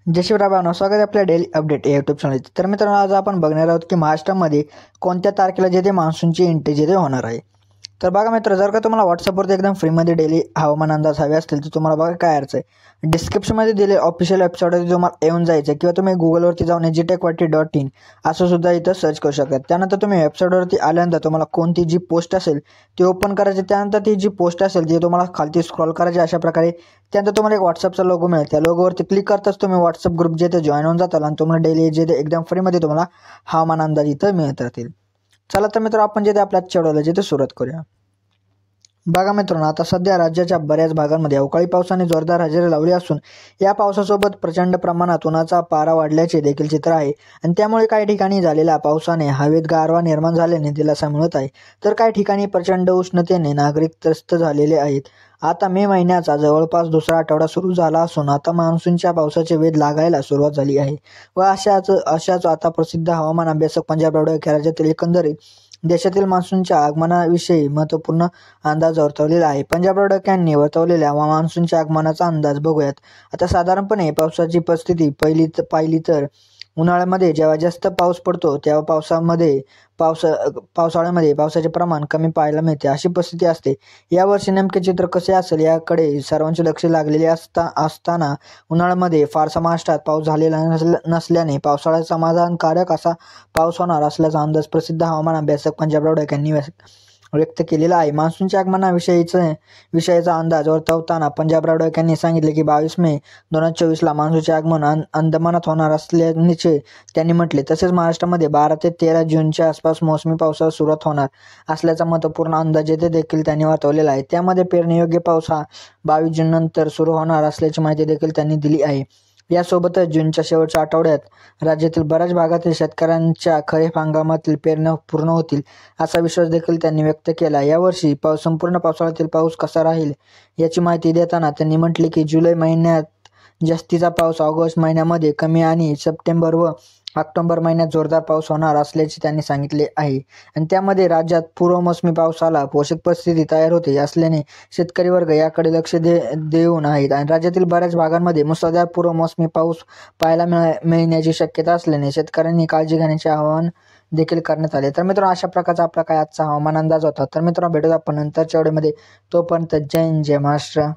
जय शिवराय बानो, स्वागत आहे आपल्या डेली अपडेट या यूट्यूब चॅनल. तर मित्रांनो, आज आपण बघणार आहोत की महाराष्ट्रामध्ये कोणत्या तारखेला जेथे मान्सूनची एंट्री जेथे होणार आहे. तर बघा मित्र, जर का तुम्हाला व्हॉट्सअपवरती एकदम फ्रीमध्ये डेली हवामान अंदाज हवे असतील तर तुम्हाला बघा काय अर्थ आहे. डिस्क्रिप्शनमध्ये दिले ऑफिशियल वेबसाईटवरती तुम्हाला येऊन जायचं किंवा तुम्ही गुगलवरती जाऊन agtechवाटी.in असं सुद्धा इथं सर्च करू शकता. त्यानंतर तुम्ही वेबसाईटवरती आल्यानंतर तुम्हाला कोणती जी पोस्ट असेल ती ओपन करायची. त्यानंतर ती जी पोस्ट असेल ती तुम्हाला खालती स्क्रॉल करायची अशा प्रकारे. त्यानंतर तुम्हाला एक व्हॉट्सअपचा लोगो मिळेल. त्या लोगोवरती क्लिक करताच तुम्ही व्हॉट्सअप ग्रुप जे ते जॉईन होऊन जाताल आणि तुम्हाला डेली जे ते एकदम फ्रीमध्ये तुम्हाला हवामान अंदाज इथं मिळत राहतील. चला तर मित्र, आपण जे ते आपल्या चढवलं जे ते सुरुवात करूया. बघा मित्रांनो, आता सध्या राज्याच्या बऱ्याच भागांमध्ये अवकाळी पावसाने जोरदार हजेरी लावली असून या पावसासोबत प्रचंड प्रमाणात उन्हाचा पारा वाढल्याचे देखील चित्र आहे आणि त्यामुळे काही ठिकाणी झालेल्या पावसाने हवेत गारवा निर्माण झाल्याने दिलासा मिळत आहे, तर काही ठिकाणी प्रचंड उष्णतेने नागरिक त्रस्त झालेले आहेत. आता मे महिन्याचा जवळपास दुसरा आठवडा सुरू झाला असून आता मान्सूनच्या पावसाचे वेध लागायला सुरुवात झाली आहे व अशाच आता प्रसिद्ध हवामान अभ्यासक पंजाब राऊत राज्यातील एकंदरीत देशातील मान्सूनच्या आगमनाविषयी महत्त्वपूर्ण अंदाज वर्तवलेला आहे. पंजाब राऊत यांनी वर्तवलेल्या मान्सूनच्या आगमनाचा अंदाज बघूयात. आता साधारणपणे पावसाची परिस्थिती पाहिली तर उन्हाळ्यामध्ये जेव्हा जास्त पाऊस पडतो तेव्हा पावसाळ्यामध्ये पावसाचे प्रमाण कमी पाहायला मिळते, अशी परिस्थिती असते. यावर्षी नेमके चित्र कसे असेल याकडे सर्वांचे लक्ष लागलेले असताना उन्हाळ्यामध्ये फारसा महाराष्ट्रात पाऊस झालेला नसल्याने पावसाळ्यात समाधानकारक असा पाऊस होणार असल्याचा अंदाज प्रसिद्ध हवामान अभ्यासक पंजाब राऊत यांनी व्यक्त केलेला आहे. मान्सूनच्या आगमनाविषयीचा अंदाज वर्तवताना पंजाब राऊत यांनी सांगितले की 22 मे 2024ला मान्सूनचे आगमन अंदमानात होणार असल्याचे त्यांनी म्हटले. तसेच महाराष्ट्रामध्ये 12 ते 13 जूनच्या आसपास मोसमी पावसाला सुरुवात होणार असल्याचा महत्त्वपूर्ण अंदाज येथे देखील त्यांनी वर्तवलेला आहे. त्यामध्ये पेरणीयोग्य पाऊस हा 22 जून नंतर सुरू होणार असल्याची माहिती देखील त्यांनी दिली आहे. यासोबतच जूनच्या शेवटच्या आठवड्यात राज्यातील बऱ्याच भागातील शेतकऱ्यांच्या खरीप हंगामातील पेरण्या पूर्ण होतील असा विश्वास देखील त्यांनी व्यक्त केला. यावर्षी संपूर्ण पावसाळ्यातील पाऊस कसा राहील याची माहिती देताना त्यांनी म्हटले की जुलै महिन्यात जास्तीचा पाऊस, ऑगस्ट महिन्यामध्ये कमी आणि सप्टेंबर व ऑक्टोबर महिन्यात जोरदार पाऊस होणार असल्याचे त्यांनी सांगितले आहे. आणि त्यामध्ये राज्यात पूर्वमोसमी पावसाला पोषक परिस्थिती तयार होते असल्याने शेतकरी वर्ग याकडे लक्ष देऊन आहेत आणि राज्यातील बऱ्याच भागांमध्ये मुसळधार पूर्वमोसमी पाऊस पाहायला मिळण्याची शक्यता असल्याने शेतकऱ्यांनी काळजी घेण्याचे आवाहन देखील करण्यात आले. तर मित्रांनो, अशा प्रकारचा आपला काय आजचा हवामान अंदाज होता. तर मित्रांनो, भेटूया आपण नंतरच्या व्हिडिओमध्ये. तोपर्यंत जय हिंद, जय महाराष्ट्र.